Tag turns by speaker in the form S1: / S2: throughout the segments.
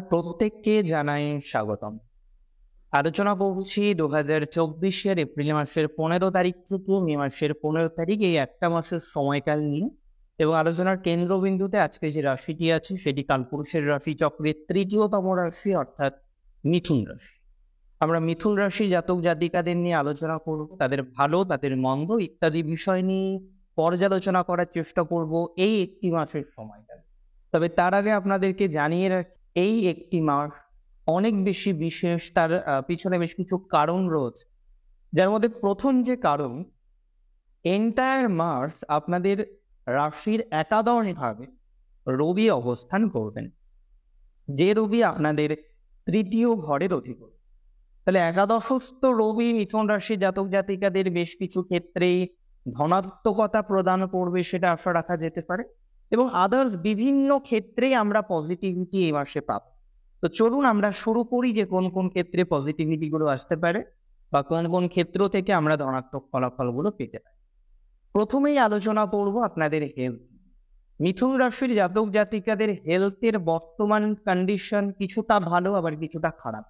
S1: প্রত্যেককে জানাই স্বাগতম। আলোচনা করছি 2024-এর এপ্রিল মাসের 15 তারিখ থেকে মে মাসের 15 তারিখ, এই একটা মাসের সময়কাল নিয়ে। এবং আলোচনার কেন্দ্রবিন্দুতে আজকে যে রাশিটি আছে সেটি কালপুরুষের রাশি চক্রের তৃতীয়তম রাশি, অর্থাৎ মিথুন রাশি। আমরা মিথুন রাশি জাতক জাতিকাদের নিয়ে আলোচনা করব, তাদের ভালো তাদের মন্দ ইত্যাদি বিষয় নিয়ে পর্যালোচনা করার চেষ্টা করব এই একটি মাসের সময়কাল। তবে তার আগে আপনাদেরকে জানিয়ে রাখি, এই একটি মাস অনেক বেশি বিশেষ। তার পিছনে বেশ কিছু কারণ রয়েছে, যার মধ্যে প্রথম যে কারণ, এন্টায়ার মাস আপনাদের রাশির একাদশ ভাবে রবি অবস্থান করবেন, যে রবি আপনাদের তৃতীয় ঘরের অধিপতি। তাহলে একাদশস্থ রবি মিথুন রাশি জাতক জাতিকাদের বেশ কিছু ক্ষেত্রে ধনাত্মকতা প্রদান করবে, সেটা আশা রাখা যেতে পারে। এবং আদার্স বিভিন্ন ক্ষেত্রেই আমরা পজিটিভিটি এই মাসে পাবো। তো চলুন আমরা শুরু করি যে কোন কোন ক্ষেত্রে পজিটিভিটি গুলো আসতে পারে বা কোন কোন ক্ষেত্র থেকে আমরা ধনাত্মক ফলাফল গুলো পেতে পারি। প্রথমেই আলোচনা করব আপনাদের হেলথ। মিথুন রাশির জাতক জাতিকাদের হেলথের বর্তমান কন্ডিশন কিছুটা ভালো, আবার কিছুটা খারাপ।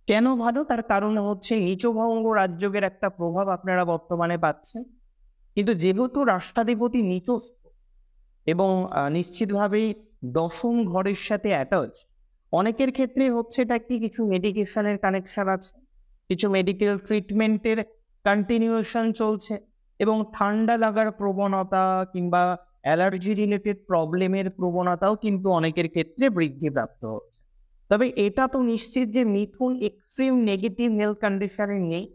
S1: কেন ভালো? তার কারণ হচ্ছে নিচভঙ্গ রাজযোগের একটা প্রভাব আপনারা বর্তমানে পাচ্ছেন। কিন্তু যেহেতু রাষ্ট্রাধিপতি নিচস্থ এবং নিশ্চিতভাবেই দশম ঘরের সাথে অ্যাটাচ, অনেকের ক্ষেত্রে হচ্ছে এটা কি কিছু মেডিকেশনের কানেকশন আছে, কিছু মেডিকেল ট্রিটমেন্টের কন্টিনিউশন চলছে, এবং ঠান্ডা লাগার প্রবণতা কিংবা অ্যালার্জি রিলেটেড প্রবলেমের প্রবণতাও কিন্তু অনেকের ক্ষেত্রে বৃদ্ধিপ্রাপ্ত হচ্ছে। তবে এটা তো নিশ্চিত যে মিথুন এক্সট্রিম নেগেটিভ হেলথ কন্ডিশনে নেই।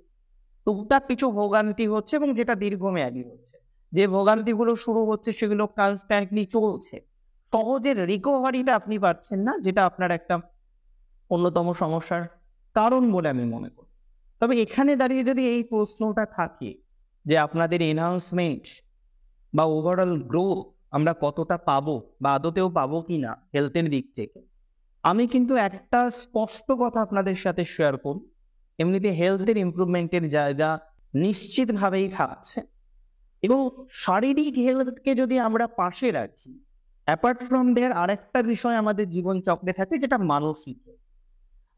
S1: টুকটাক কিছু ভোগান্তি হচ্ছে এবং যেটা দীর্ঘমেয়াদী হচ্ছে। যে ভোগান্তিগুলো শুরু হচ্ছে সেগুলো কনস্ট্যান্টলি চলছে। সহজের রিকভারিটা আপনি পাচ্ছেন না, যেটা আপনার একটা অন্যতম সমস্যার কারণ বলে আমি মনে করি। তবে এখানে দাঁড়িয়ে যদি এই প্রশ্নটা থাকে যে আপনাদের এনহান্সমেন্ট বা ওভারঅল গ্রোথ আমরা কতটা পাবো বা আদতেও পাবো কিনা হেলথের দিক থেকে, আমি কিন্তু একটা স্পষ্ট কথা আপনাদের সাথে শেয়ার করি। এমনিতে হেলথের ইমপ্রুভমেন্টের জায়গা নিশ্চিতভাবেই থাকছে। এবং শারীরিক হেলথকে যদি আমরা পাশে রাখি, অ্যাপার্ট ফ্রম দেয়ার আরেকটা বিষয় আমাদের জীবন চক্রে থাকে, যেটা মানসিক।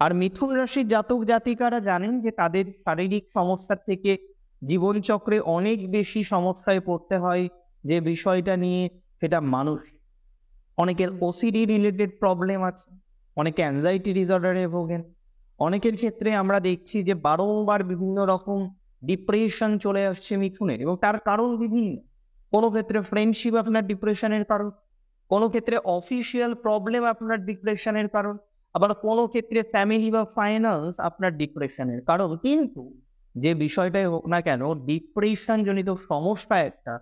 S1: আর মিথুন রাশির জাতক জাতিকারা জানেন যে তাদের শারীরিক সমস্যা থেকে জীবন চক্রে অনেক বেশি সমস্যায় পড়তে হয় যে বিষয়টা নিয়ে, সেটা মানসিক। অনেকের ওসিডি রিলেটেড প্রবলেম আছে, অনেকে অ্যাংজাইটি ডিসঅর্ডারে ভোগেন। অনেকের ক্ষেত্রে আমরা দেখছি যে বারংবার বিভিন্ন রকম ডিপ্রেশন চলে আসছে মিথুনের, এবং তার কারণ বিভিন্ন। কোনো ক্ষেত্রে ফ্রেন্ডশিপ আপনার ডিপ্রেশনের কারণ, কোনো ক্ষেত্রে অফিসিয়াল প্রবলেম আপনার ডিপ্রেশনের কারণ, আবার কোনো ক্ষেত্রে ফ্যামিলি বা ফাইন্যান্স আপনার ডিপ্রেশনের কারণ। কিন্তু যে বিষয়টাই হোক না কেন, ডিপ্রেশন জনিত সমস্যা একটা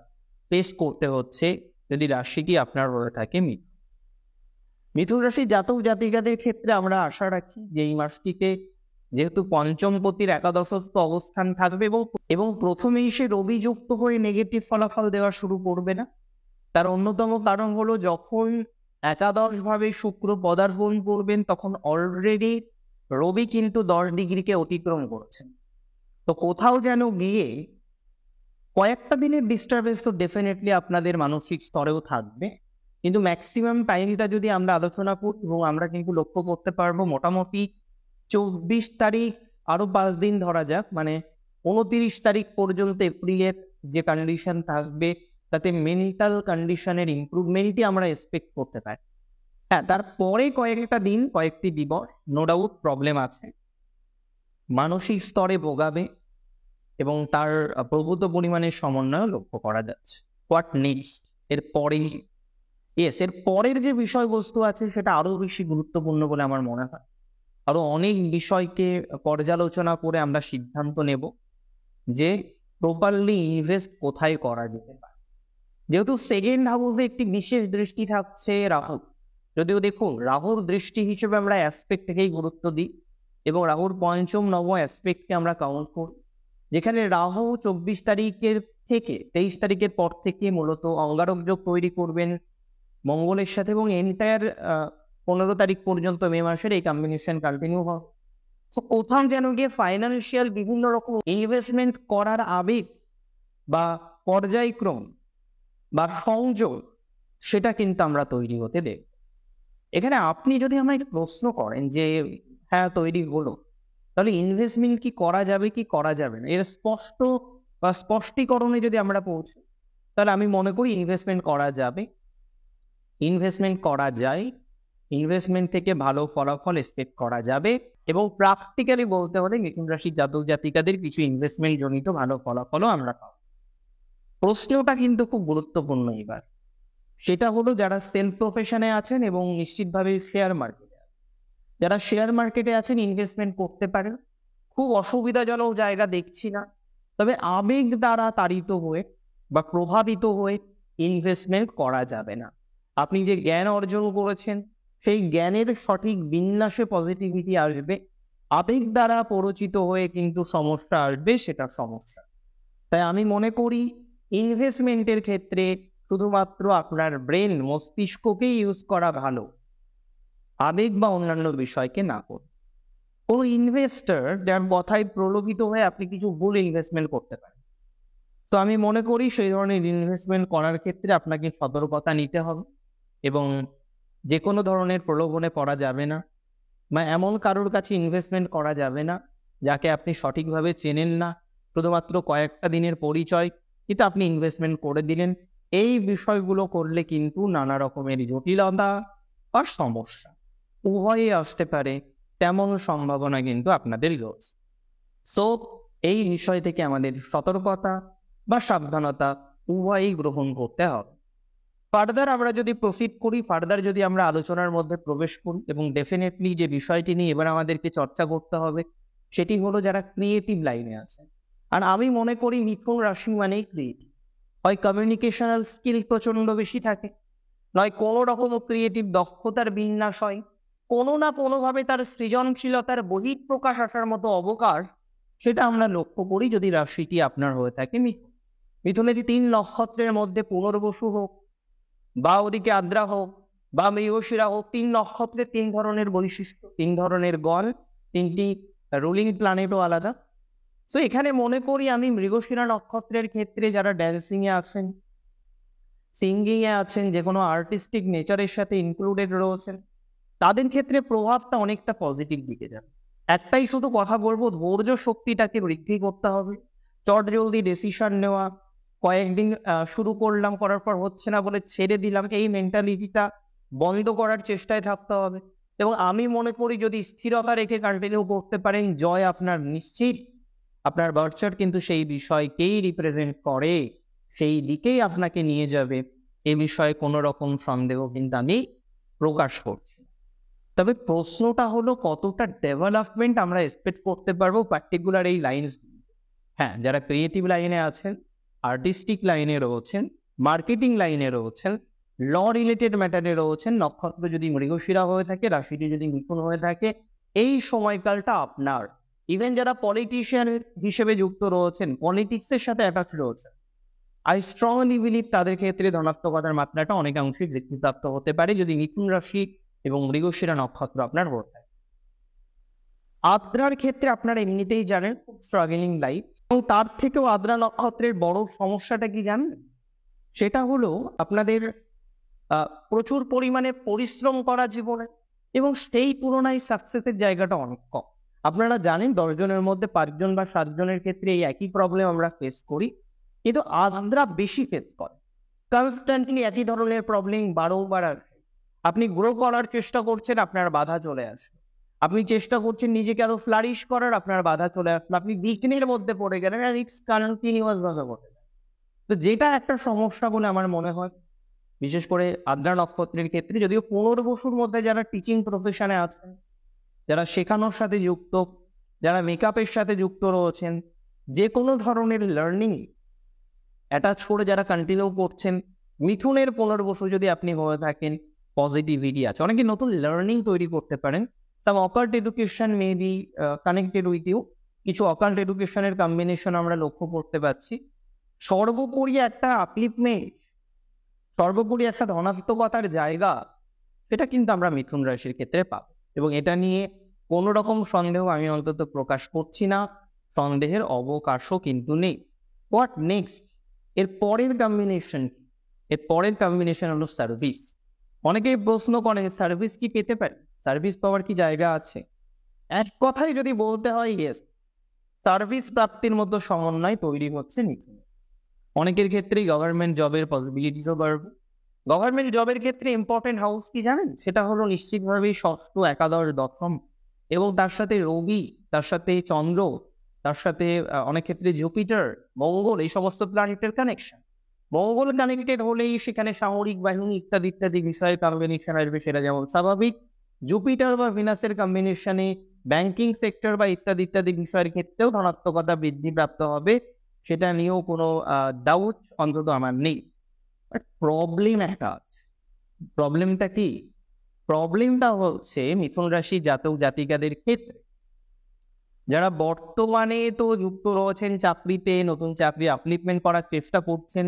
S1: ফেস করতে হচ্ছে যদি রাশিটি আপনার হয়ে থাকে মিথুন। মিথুন রাশির জাতক জাতিকাদের ক্ষেত্রে আমরা আশা রাখি যে এই মাসটিতে যেহেতু পঞ্চমপতির একাদশস্থ অবস্থান থাকবে এবং প্রথমেই সে রবি যুক্ত হয়ে নেগেটিভ ফলাফল দেওয়া শুরু করবে না। তার অন্যতম কারণ হলো, যখন একাদশ ভাবে শুক্র পদার্পণ করবেন তখন অলরেডি রবি কিন্তু 10 ডিগ্রিকে অতিক্রম করেছেন। তো কোথাও যেন গিয়ে কয়েকটা দিনের ডিস্টারবেন্স তো ডেফিনেটলি আপনাদের মানসিক স্তরেও থাকবে। কিন্তু ম্যাক্সিমাম টাইমটা যদি আমরা আলোচনা করি, এবং আমরা কিন্তু লক্ষ্য করতে পারবো মোটামুটি 24 তারিখ, আরো 5 দিন ধরা যাক, মানে 29 তারিখ পর্যন্ত এপ্রিলের যে কন্ডিশন থাকবে, তাতে মেন্টাল কন্ডিশনের ইমপ্রুভমেন্টই আমরা এক্সপেক্ট করতে পারি। হ্যাঁ, তারপরে কয়েকটা দিন, কয়েকটি দিবস নো ডাউট প্রবলেম আছে, মানসিক স্তরে ভোগাবে এবং তার প্রভূত পরিমাণের সমন্বয় লক্ষ্য করা যাচ্ছে। What next? এর পরের যে বিষয়বস্তু আছে সেটা আরো বেশি গুরুত্বপূর্ণ বলে আমার মনে হয়। আরো অনেক বিষয়কে পর্যালোচনা করে আমরা সিদ্ধান্ত নেব যে প্রপারলি ইনভেস্ট কোথায় করা যেতে পারে। যেহেতু সেকেন্ড হাউসে একটি বিশেষ দৃষ্টি থাকছে রাহু, যদিও দেখুন রাহুর দৃষ্টি হিসেবে আমরা অ্যাসপেক্ট থেকেই গুরুত্ব দিই এবং রাহুর পঞ্চম নব অ্যাসপেক্টকে আমরা কাউন্ট করি, যেখানে রাহু 24 তারিখের থেকে 23 তারিখের পর থেকে মূলত অঙ্গারক যোগ তৈরি করবেন মঙ্গলের সাথে, এবং এন্টায়ার 15 তারিখ পর্যন্ত মে মাসের এই কম্বিনেশন কন্টিনিউ হবে। তো কোথাও যেন গিয়ে ফাইন্যান্সিয়াল বিভিন্ন রকম ইনভেস্টমেন্ট করার আবেগ বা পর্যায়ক্রম বা সংযোগ, সেটা কিন্তু আমরা তৈরি হতে দেখব। এখানে আপনি যদি আমাকে প্রশ্ন করেন যে হ্যাঁ তৈরি হলো, তাহলে ইনভেস্টমেন্ট কি করা যাবে কি করা যাবে না, এর স্পষ্ট বা স্পষ্টীকরণে যদি আমরা পৌঁছাই, তাহলে আমি মনে করি ইনভেস্টমেন্ট করা যাবে, ইনভেস্টমেন্ট করা যায়, ইনভেস্টমেন্ট থেকে ভালো ফলাফল এক্সপেক্ট করা যাবে। এবং প্র্যাকটিক্যালি বলতে হলে মিথুন রাশির জাতক জাতিকাদের কিছু ইনভেস্টমেন্ট জনিত ভালো ফলাফলও আমরা পাবো। প্রশ্নটা কিন্তু খুব গুরুত্বপূর্ণ এবার, সেটা হলো যারা সেলফ প্রফেশনে আছেন এবং নিশ্চিতভাবে শেয়ার মার্কেটে আছেন, যারা শেয়ার মার্কেটে আছেন ইনভেস্টমেন্ট করতে পারেন, খুব অসুবিধাজনক জায়গা দেখছি না। তবে আবেগ দ্বারা তাড়িত হয়ে বা প্রভাবিত হয়ে ইনভেস্টমেন্ট করা যাবে না। আপনি যে জ্ঞান অর্জন করেছেন সেই জ্ঞানের সঠিক বিন্যাসে পজিটিভিটি আসবে, আবেগ দ্বারা পরিচিত হয়ে কিন্তু সমস্যা আসবে, সেটা সমস্যা। তাই আমি মনে করি ইনভেস্টমেন্টের ক্ষেত্রে শুধুমাত্র আপনার ব্রেন মস্তিষ্ককে ইউজ করা ভালো, আবেগ বা অন্যান্য বিষয়কে না করুন। কোনো ইনভেস্টর যার কথায় প্রলোভিত হয়ে আপনি কিছু ভুল ইনভেস্টমেন্ট করতে পারেন। তো আমি মনে করি সেই ধরনের ইনভেস্টমেন্ট করার ক্ষেত্রে আপনাকে সতর্কতা নিতে হবে এবং যে কোনো ধরনের প্রলোভনে পড়া যাবে না, বা এমন কারোর কাছে ইনভেস্টমেন্ট করা যাবে না যাকে আপনি সঠিকভাবে চেনেন না, শুধুমাত্র কয়েকটা দিনের পরিচয়, কিন্তু আপনি ইনভেস্টমেন্ট করে দিলেন। এই বিষয়গুলো করলে কিন্তু নানা রকমের জটিলতা বা সমস্যা উভয়ই আসতে পারে, তেমন সম্ভাবনা কিন্তু আপনাদের রয়েছে। সো এই বিষয় থেকে আমাদের সতর্কতা বা সাবধানতা উভয়ই গ্রহণ করতে হবে। ফার্দার আমরা যদি প্রসিড করি, ফার্দার যদি আমরা আলোচনার মধ্যে প্রবেশ করি, এবং ডেফিনেটলি যে বিষয়টি নিয়ে এবার আমাদেরকে চর্চা করতে হবে সেটি হলো যারা ক্রিয়েটিভ লাইনে আছে। আর আমি মনে করি মিথুন রাশি মানেই ক্রিয়েটিভ, হয় কমিউনিকেশনাল স্কিল প্রচন্ড বেশি থাকে, নয় কোনো রকম ক্রিয়েটিভ দক্ষতার বিন্যাস হয়, কোনো না কোনোভাবে তার সৃজনশীলতার বহিঃপ্রকাশ আসার মতো অবকাশ, সেটা আমরা লক্ষ্য করি যদি রাশিটি আপনার হয়ে থাকে মিথুন। মিথুনের 3 নক্ষত্রের মধ্যে পুনর্বসু হোক বা ওদিকে আদ্রা হোক বা মৃগশিরা হোক, 3 নক্ষত্রের 3 ধরনের বৈশিষ্ট্য, 3 ধরনের গণ, 3টি রুলিং প্ল্যানেটও আলাদা। তো এখানে মনে করি আমি মৃগশিরা নক্ষত্রের ক্ষেত্রে যারা ড্যান্সিং এ আছেন, সিঙ্গিং এ আছেন, যে কোনো আর্টিস্টিক নেচারের সাথে ইনক্লুডেড রয়েছেন, তাদের ক্ষেত্রে প্রভাবটা অনেকটা পজিটিভ দিকে যাবে। একটাই শুধু কথা বলবো, ধৈর্য শক্তিটাকে বৃদ্ধি করতে হবে। চট জলদি ডিসিশন নেওয়া, কয়েকদিন শুরু করলাম, করার পর হচ্ছে না বলে ছেড়ে দিলাম, এই মেন্টালিটিটা বন্ধ করার চেষ্টায় থাকতে হবে। এবং আমি মনে করি যদি স্থিরতা রেখে কন্টিনিউ করতে পারেন, জয় আপনার নিশ্চিত। আপনার বার্থ চার্ট কিন্তু সেই বিষয়কেই রিপ্রেজেন্ট করে, সেই দিকেই আপনাকে নিয়ে যাবে, এ বিষয়ে কোনো রকম সন্দেহ কিন্তু আমি প্রকাশ করছি। তবে প্রশ্নটা হলো কতটা ডেভেলপমেন্ট আমরা এক্সপেক্ট করতে পারবো পার্টিকুলার এই লাইনস। হ্যাঁ, যারা ক্রিয়েটিভ লাইনে আছেন, আর্টিস্টিক লাইনে রয়েছেন, মার্কেটিং লাইনে রয়েছেন, ল রিলেটেড ম্যাটারে রয়েছেন, নক্ষত্র যদি মৃগশিরা হয়ে থাকে, রাশিটি যদি মিথুন হয়ে থাকে, এই সময়কালটা আপনার। ইভেন যারা পলিটিশিয়ান হিসেবে যুক্ত রয়েছেন, পলিটিক্সের সাথে অ্যাটাচ রয়েছেন, আই স্ট্রংলি বিলিভ তাদের ক্ষেত্রে ধনাত্মকতার মাত্রাটা অনেকাংশে বৃদ্ধিপ্রাপ্ত হতে পারে যদি মিথুন রাশি এবং মৃগশিরা নক্ষত্র আপনার হয়ে থাকে। আদ্রার ক্ষেত্রে আপনারা এমনিতেই জানেন খুব স্ট্রাগলিং লাইফ, এবং তার থেকেও আদ্রা নক্ষত্রের বড় সমস্যাটা কি জানেন? সেটা হলো আপনাদের প্রচুর পরিমাণে পরিশ্রম করা জীবনে, এবং সেই তুলনায় সাকসেসের জায়গাটা অনেক কম। আপনারা জানেন 10 জনের মধ্যে 5 জন বা 7 জনের ক্ষেত্রে এই একই প্রবলেম আমরা ফেস করি, কিন্তু আদ্রা বেশি ফেস করে। কনস্ট্যান্টলি একই ধরনের প্রবলেম বারংবার আসে। আপনি গ্রো করার চেষ্টা করছেন, আপনার বাধা চলে আসে। আপনি চেষ্টা করছেন নিজেকে আরো ফ্লারিশ করার, আপনার বাধা চলে আসলো। আপনি বিঘ্নের মধ্যে পড়ে গেলেন, আর ইটস কন্টিনিউয়াস ভাবে ঘটে। তো যেটা একটা সমস্যা বলে আমার মনে হয়, বিশেষ করে আদ্রা নক্ষত্রের ক্ষেত্রে, যদিও পুনর্বসুর মধ্যে যারা টিচিং প্রফেশনে আছেন, যারা শেখানোর সাথে যুক্ত, যারা মেকআপের সাথে যুক্ত রয়েছেন, যে কোনো ধরনের লার্নিং অ্যাটাচ করে যারা কন্টিনিউ করছেন, মিথুনের পুনর্বসু যদি আপনি হয়ে থাকেন, পজিটিভিটি আছে, অনেকে নতুন লার্নিং তৈরি করতে পারেন। Some occult education may be connected with you, কিছু অকাল্ট এডুকেশনের কম্বিনেশন আমরা লক্ষ্য করতে পারছি। সর্বোপরি একটা আপলিফমেন্ট, সর্বোপরি একটা ধনাত্মকতার জায়গা, সেটা কিন্তু আমরা মিথুন রাশির ক্ষেত্রে পাবো, এবং এটা নিয়ে কোনো রকম সন্দেহ আমি অন্তত প্রকাশ করছি না, সন্দেহের অবকাশও কিন্তু নেই। What next? এর পরের কম্বিনেশন, এর পরের কম্বিনেশন হলো সার্ভিস। অনেকেই প্রশ্ন করে সার্ভিস কি পেতে পারি, সার্ভিস পাওয়ার কি জায়গা আছে? এক কথায় যদি বলতে হয়, ইয়েস, সার্ভিস প্রাপ্তির মতো সমন্বয় তৈরি হচ্ছে মিথুন। অনেকের ক্ষেত্রেই গভর্নমেন্ট জবের পসিবিলিটিসও বাড়বে। গভর্নমেন্ট জবের ক্ষেত্রে ইম্পর্টেন্ট হাউস কি জানেন? সেটা হলো নিশ্চিতভাবেই ষষ্ঠ, একাদশ, দশম, এবং তার সাথে রবি, তার সাথে চন্দ্র, তার সাথে অনেক ক্ষেত্রে জুপিটার, মঙ্গল, এই সমস্ত প্ল্যানেটের কানেকশন। মঙ্গল কানেক্টেড হলেই সেখানে সামরিক বাহিনী ইত্যাদি ইত্যাদি বিষয়ের কম্বিনেশন আসবে, সেটা যেমন স্বাভাবিক। জুপিটার বা ভিনাসের কম্বিনেশনে ব্যাংকিং সেক্টর বা ইত্যাদি ইত্যাদি বিষয়ের ক্ষেত্রেও ধনাত্মকতা বৃদ্ধি প্রাপ্ত হবে, সেটা নিয়েও কোনো ডাউট অন্তত আমার নেই। বাট প্রবলেম একটা আছে। প্রবলেমটা কি? প্রবলেমটা হচ্ছে মিথুন রাশি জাতক জাতিকাদের ক্ষেত্রে যারা বর্তমানে তো যুক্ত রয়েছেন চাকরিতে, নতুন চাকরি আপলিটমেন্ট করার চেষ্টা করছেন,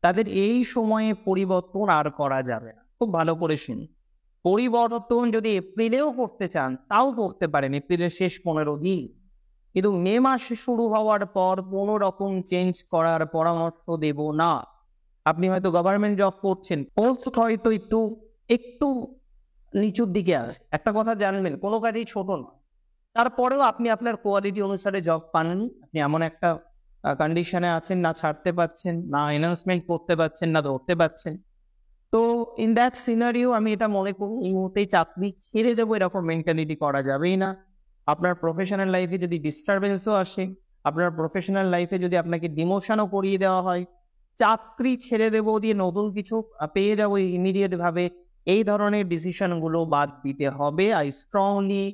S1: তাদের এই সময়ে পরিবর্তন আর করা যাবে না। খুব ভালো করে শুনুন, পরিবর্তন যদি এপ্রিলেও করতে চান তাও করতে পারেন, এপ্রিলের শেষ 15 দিন। কিন্তু মে মাসে শুরু হওয়ার পর কোনো রকম চেঞ্জ করার পরামর্শ দেব না। আপনি হয়তো গভর্নমেন্ট জব করছেন, পোস্ট হয়তো একটু একটু নিচুর দিকে আছে, একটা কথা জানবেন, কোনো কাজেই ছোট নয়। তারপরেও আপনি আপনার কোয়ালিটি অনুসারে জব পাননি, আপনি এমন একটা কন্ডিশনে আছেন, না ছাড়তে পারছেন, না এনাউন্সমেন্ট করতে পারছেন, না ধরতে পারছেন। তো ইন দ্যাট সিনারিও আমি এটা মনে করি এই মুহূর্তে চাকরি ছেড়ে দেবো এরকম মেন্টালিটি করা যাবেই না। আপনার প্রফেশনাল লাইফে যদি ডিস্টারবেন্সও আসে, আপনার প্রফেশনাল লাইফে যদি আপনাকে ডিমোশনও করিয়ে দেওয়া হয়, চাকরি ছেড়ে দেবো দিয়ে নতুন কিছু পেয়ে যাবো ইমিডিয়েট ভাবে, এই ধরনের ডিসিশনগুলো বাদ দিতে হবে। I strongly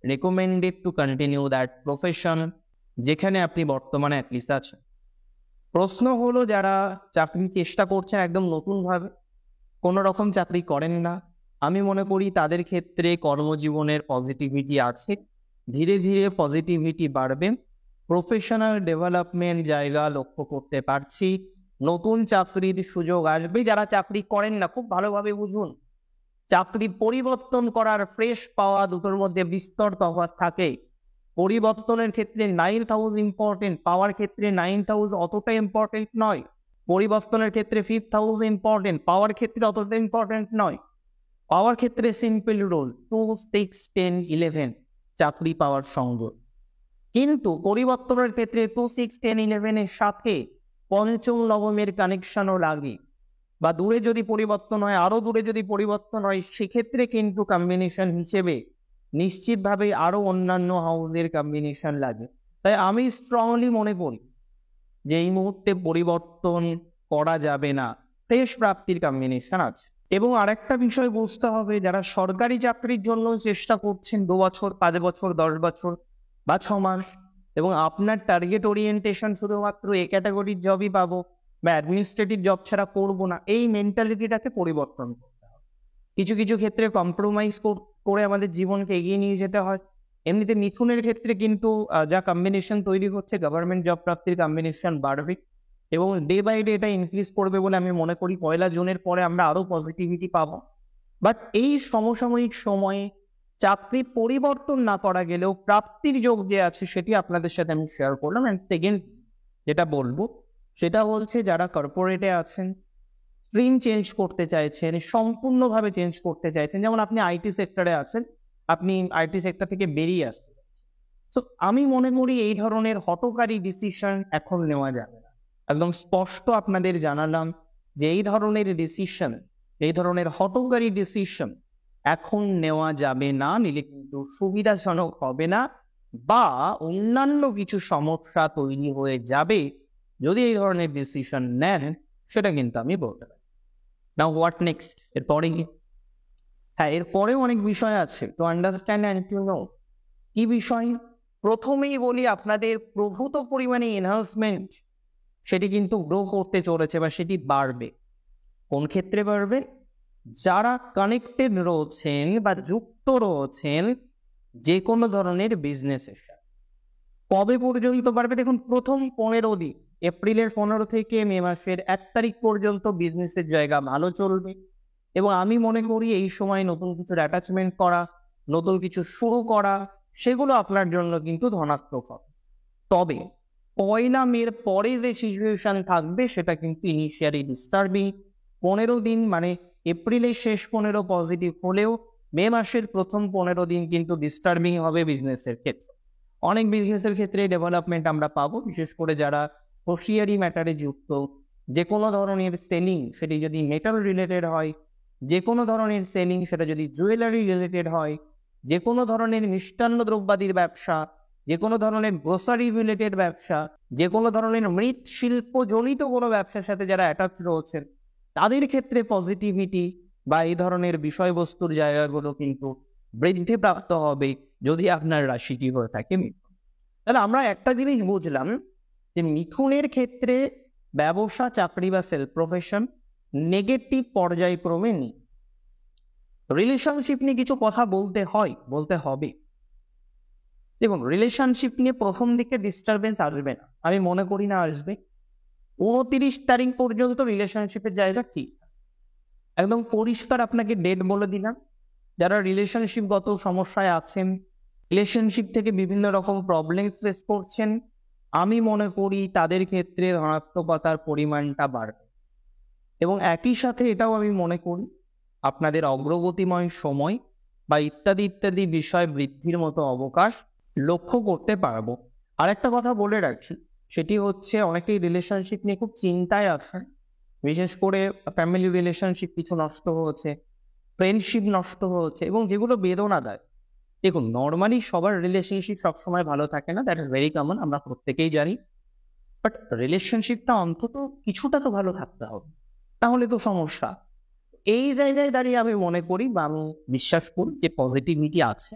S1: recommended to continue that profession যেখানে আপনি বর্তমানে অ্যাটলিস্ট আছেন। প্রশ্ন হলো, যারা চাকরি চেষ্টা করছেন একদম নতুন ভাবে, কোনো রকম চাকরি করেন না, আমি মনে করি তাদের ক্ষেত্রে কর্মজীবনের পজিটিভিটি আছে, ধীরে ধীরে পজিটিভিটি বাড়বে, প্রফেশনাল ডেভেলপমেন্ট জায়গা লক্ষ্য করতে পারছি, নতুন চাকরির সুযোগ আসবে। যারা চাকরি করেন না, খুব ভালোভাবে বুঝুন, চাকরি পরিবর্তন করার ফ্রেশ পাওয়া দুটোর মধ্যে বিস্তর তফাৎ থাকে। পরিবর্তনের ক্ষেত্রে 9th হাউস ইম্পর্টেন্ট, পাওয়ার ক্ষেত্রে 9th হাউস অতটা ইম্পর্টেন্ট নয়। পরিবর্তনের ক্ষেত্রে 5th হাউস ইম্পর্টেন্ট, পাওয়ার ক্ষেত্রে অতটা ইম্পর্টেন্ট নয়। পাওয়ার ক্ষেত্রে সিম্পল রোল 2, 6, 10, 11 চাকরি পাওয়ার সংযোগ। কিন্তু পরিবর্তনের ক্ষেত্রে 2, 6, 10, 11 এর সাথে পঞ্চম নবমের কানেকশনও লাগে, বা দূরে যদি পরিবর্তন হয়, আরো দূরে যদি পরিবর্তন হয়, সেক্ষেত্রে কিন্তু কম্বিনেশন হিসেবে নিশ্চিতভাবে আরো অন্যান্য হাউসের কম্বিনেশন লাগে। তাই আমি স্ট্রংলি মনে করি যে এই মুহূর্তে পরিবর্তন করা যাবে না, ফ্রেশ প্রাপ্তির কম্বিনেশন আছে। এবং আরেকটা বিষয় বুঝতে হবে, যারা সরকারি চাকরির জন্য চেষ্টা করছেন 2 বছর, 5 বছর, 10 বছর বা 6 মাস, এবং আপনার টার্গেট ওরিয়েন্টেশন শুধুমাত্র এ ক্যাটাগরির জবই পাবো বা অ্যাডমিনিস্ট্রেটিভ জব ছাড়া করবো না, এই মেন্টালিটিটাকে পরিবর্তন করতে হবে। কিছু কিছু ক্ষেত্রে কম্প্রোমাইজ করে আমাদের জীবনকে এগিয়ে নিয়ে যেতে হয়। এমনিতে মিথুনের ক্ষেত্রে কিন্তু যা কম্বিনেশন তৈরি হচ্ছে, গভর্নমেন্ট জব প্রাপ্তির কম্বিনেশন বাড়বে এবং ডে বাই ডে এটা ইনক্রিজ করবে বলে আমি মনে করি। 1 জুনের পরে আমরা আরো পজিটিভিটি পাবো। বাট এই সমসাময়িক সময়ে চাকরি পরিবর্তন না করা গেলেও প্রাপ্তির যোগ যে আছে সেটি আপনাদের সাথে আমি শেয়ার করলাম। অ্যান্ড সেকেন্ড যেটা বলবো সেটা হচ্ছে, যারা কর্পোরেটে আছেন, স্ট্রিম চেঞ্জ করতে চাইছেন, সম্পূর্ণভাবে চেঞ্জ করতে চাইছেন, যেমন আপনি আইটি সেক্টরে আছেন, আপনি আইটি সেক্টর থেকে বেরিয়ে আসতে চাইছেন, তো আমি মনে করি এই ধরনের হঠকারী ডিসিশন এখন নেওয়া যাবে না। একদম স্পষ্ট আপনাদের জানালাম যে এই ধরনের ডিসিশন, এই ধরনের হঠকারী ডিসিশন এখন নেওয়া যাবে না, নিলে কিন্তু সুবিধাজনক হবে না বা অন্যান্য কিছু সমস্যা তৈরি হয়ে যাবে যদি এই ধরনের ডিসিশন নেন, সেটা কিন্তু আমি বলতে পারি। Now what next? এরপরে কি? হ্যাঁ, এরপরেও অনেক বিষয় আছে to understand and to know. কি বিষয়? প্রথমেই বলি, আপনাদের প্রভূত পরিমাণে এনহান্সমেন্ট সেটি কিন্তু গ্রো করতে চলেছে বা সেটি বাড়বে। কোন ক্ষেত্রে বাড়বে? যারা কানেক্টেড রয়েছেন বা যুক্ত রয়েছেন যে কোনো ধরনের বিজনেসের সাথে। কবে পর্যন্ত বাড়বে? দেখুন, প্রথম 15 দিন, এপ্রিলের 15 থেকে মে মাসের 1 তারিখ পর্যন্ত বিজনেসের জায়গা ভালো চলবে এবং আমি মনে করি এই সময় নতুন কিছু অ্যাটাচমেন্ট করা, নতুন কিছু শুরু করা, সেগুলো আপনার জন্য কিন্তু ধনাত্মক হবে। তবে 1 মের পরে যে সিচুয়েশন থাকবে সেটা কিন্তু ইনিশিয়ালি ডিস্টার্বিং। 15 দিন মানে এপ্রিলের শেষ 15 পজিটিভ হলেও মে মাসের প্রথম 15 দিন কিন্তু ডিস্টার্বিং হবে বিজনেসের ক্ষেত্রে। অনেক বিজনেসের ক্ষেত্রে ডেভেলপমেন্ট আমরা পাবো, বিশেষ করে যারা হোশিয়ারি ম্যাটারে যুক্ত, যে কোনো ধরনের সেলিং সেটি যদি মেটাল রিলেটেড হয়, যে কোনো ধরনের সেলিং সেটা যদি জুয়েলারি রিলেটেড হয়, যে কোনো ধরনের মিষ্টান্ন দ্রব্যাদির ব্যবসা, যে কোনো ধরনের গ্রোসারি রিলেটেড ব্যবসা, যে কোনো ধরনের মৃৎশিল্প জনিত কোনো ব্যবসার সাথে যারা অ্যাটাচ রয়েছেন, তাদের ক্ষেত্রে পজিটিভিটি বা এই ধরনের বিষয়বস্তুর জায়গাগুলো কিন্তু বৃদ্ধি প্রাপ্ত হবে যদি আপনার রাশিটি হয়ে থাকে মিথুন। তাহলে আমরা একটা জিনিস বুঝলাম যে মিথুনের ক্ষেত্রে ব্যবসা, চাকরি বা সেলফ প্রফেশন নেগেটিভ পর্যায়ক্রমে নেই। রিলেশনশিপ নিয়ে কিছু কথা বলতে হবে। দেখুন, রিলেশনশিপ নিয়ে প্রথম দিকে ডিস্টারবেন্স আসবে না, আমি মনে করি না আসবে। 29 তারিখ পর্যন্ত রিলেশনশিপের জায়গা ঠিক, একদম পরিষ্কার আপনাকে ডেট বলে দিলাম। যারা রিলেশনশিপগত সমস্যায় আছেন, রিলেশনশিপ থেকে বিভিন্ন রকম প্রবলেম ফেস করছেন, আমি মনে করি তাদের ক্ষেত্রে ধনাত্মকতার পরিমাণটা বাড়বে। এবং একই সাথে এটাও আমি মনে করি আপনাদের অগ্রগতিময় সময় বা ইত্যাদি বিষয় বৃদ্ধির মতো অবকাশ লক্ষ্য করতে পারবো। আর একটা কথা বলে রাখছি, সেটি হচ্ছে অনেকেই রিলেশনশিপ নিয়ে খুব চিন্তায় আছেন, বিশেষ করে ফ্যামিলি রিলেশনশিপ কিছু নষ্ট হয়েছে, ফ্রেন্ডশিপ নষ্ট হয়েছে, এবং যেগুলো বেদনা দেয়। দেখুন, নর্মালি সবার রিলেশনশিপ সবসময় ভালো থাকে না, দ্যাট ইজ ভেরি কমন, আমরা প্রত্যেকেই জানি। বাট রিলেশনশিপটা অন্তত কিছুটা তো ভালো থাকতে হবে, তাহলে তো সমস্যা। এই জায়গায় দাঁড়িয়ে আমি মনে করি বা আমি বিশ্বাস করি যে পজিটিভিটি আছে,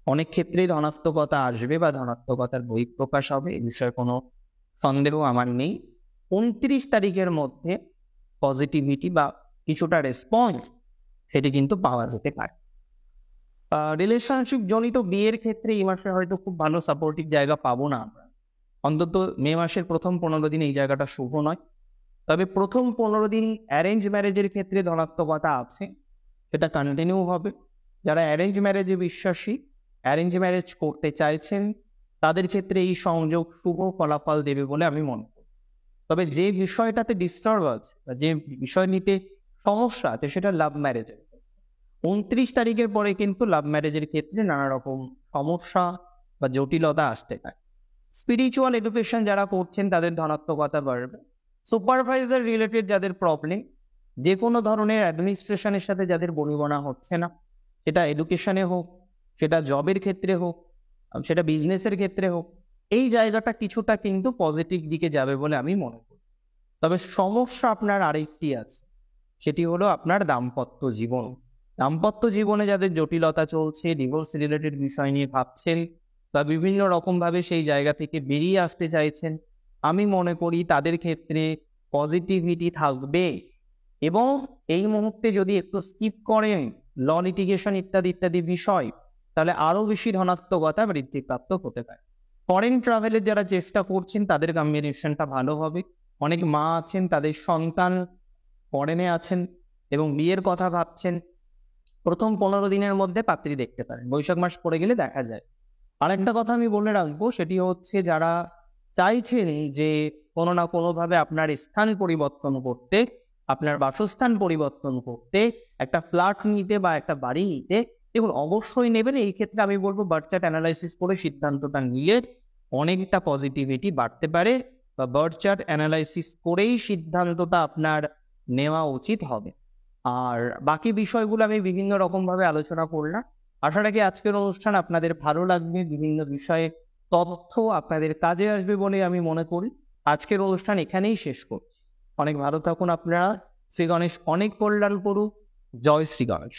S1: অনেক ক্ষেত্রেই ধনাত্মকতা আসবে বা ধনাত্মকতার বহিঃপ্রকাশ হবে, এ বিষয়ে কোনো সন্দেহ আমার নেই। 29 তারিখের মধ্যে পজিটিভিটি বা কিছুটা রেসপন্স সেটি কিন্তু পাওয়া যেতে পারে। রিলেশনশিপ জনিত বিয়ের ক্ষেত্রে এই মাসে হয়তো খুব ভালো সাপোর্টিভ জায়গা পাবো না আমরা, অন্তত মে মাসের প্রথম 15 দিন এই জায়গাটা শুভ নয়। তবে প্রথম 15 দিন অ্যারেঞ্জ ম্যারেজের ক্ষেত্রে ধনাত্মকতা আছে, সেটা কন্টিনিউ হবে। যারা অ্যারেঞ্জ ম্যারেজে বিশ্বাসী, অ্যারেঞ্জ ম্যারেজ করতে চাইছেন, তাদের ক্ষেত্রে এই সংযোগ শুভ ফলাফল দেবে বলে আমি মনে করি। তবে যে বিষয়টাতে ডিস্টার্ব আছে বা যে বিষয় নিতে সমস্যা আছে সেটা লাভ ম্যারেজের। 29 তারিখের পরে কিন্তু লাভ ম্যারেজের ক্ষেত্রে নানা রকম সমস্যা বা জটিলতা আসতে পারে। স্পিরিচুয়াল এডুকেশন যারা করছেন তাদের ধনাত্মকতা বাড়বে। সুপারভাইজার রিলেটেড যাদের প্রবলেম, যে কোনো ধরনের অ্যাডমিনিস্ট্রেশনের সাথে যাদের বনিবনা হচ্ছে না, সেটা এডুকেশনে হোক, সেটা জবের ক্ষেত্রে হোক, সেটা বিজনেসের ক্ষেত্রে হোক, এই জায়গাটা কিছুটা কিন্তু পজিটিভ দিকে যাবে বলে আমি মনে করি। তবে সমস্যা আপনার আরেকটি আছে, সেটি হলো আপনার দাম্পত্য জীবন। দাম্পত্য জীবনে যাদের জটিলতা চলছে, ডিভোর্স রিলেটেড বিষয় নিয়ে ভাবছেন বা বিভিন্ন রকম ভাবে সেই জায়গা থেকে বেরিয়ে আসতে চাইছেন, আমি মনে করি তাদের ক্ষেত্রে পজিটিভিটি থাকবে। এবং এই মুহূর্তে যদি একটু স্কিপ করেন ল লিটিগেশন ইত্যাদি বিষয়, তাহলে আরো বেশি ধনাত্মকতা বৃদ্ধিপ্রাপ্ত হতে পারে। ফরেন ট্রাভেলের যারা চেষ্টা করছেন তাদের কম্বিনেশনটা ভালো হবে। অনেক মা আছেন, তাদের সন্তান ফরেনে আছেন এবং বিয়ের কথা ভাবছেন, প্রথম 15 দিনের মধ্যে পাত্রী দেখতে পারেন, বৈশাখ মাস পড়ে গেলে দেখা যায়। আরেকটা কথা আমি বলে রাখবো, সেটি হচ্ছে যারা চাইছেন যে কোনো না কোনোভাবে আপনার স্থান পরিবর্তন করতে, আপনার বাসস্থান পরিবর্তন করতে, একটা ফ্ল্যাট নিতে বা একটা বাড়ি নিতে, দেখুন অবশ্যই নেবেন। এই ক্ষেত্রে আমি বলবো বার্থ চার্ট অ্যানালাইসিস করে সিদ্ধান্তটা নিলে অনেকটা পজিটিভিটি বাড়তে পারে, বা বার্থ চার্ট অ্যানালাইসিস করেই সিদ্ধান্তটা আপনার নেওয়া উচিত হবে। আর বাকি বিষয়গুলো আমি বিভিন্ন রকম ভাবে আলোচনা করলাম। আশা রাখি আজকের অনুষ্ঠান আপনাদের ভালো লাগবে, বিভিন্ন বিষয়ে তথ্য আপনাদের কাজে আসবে বলে আমি মনে করি। আজকের অনুষ্ঠান এখানেই শেষ করছি। অনেক ভালো থাকুন আপনারা। শ্রী গণেশ অনেক কল্যাণ করুক। জয় শ্রী গণেশ।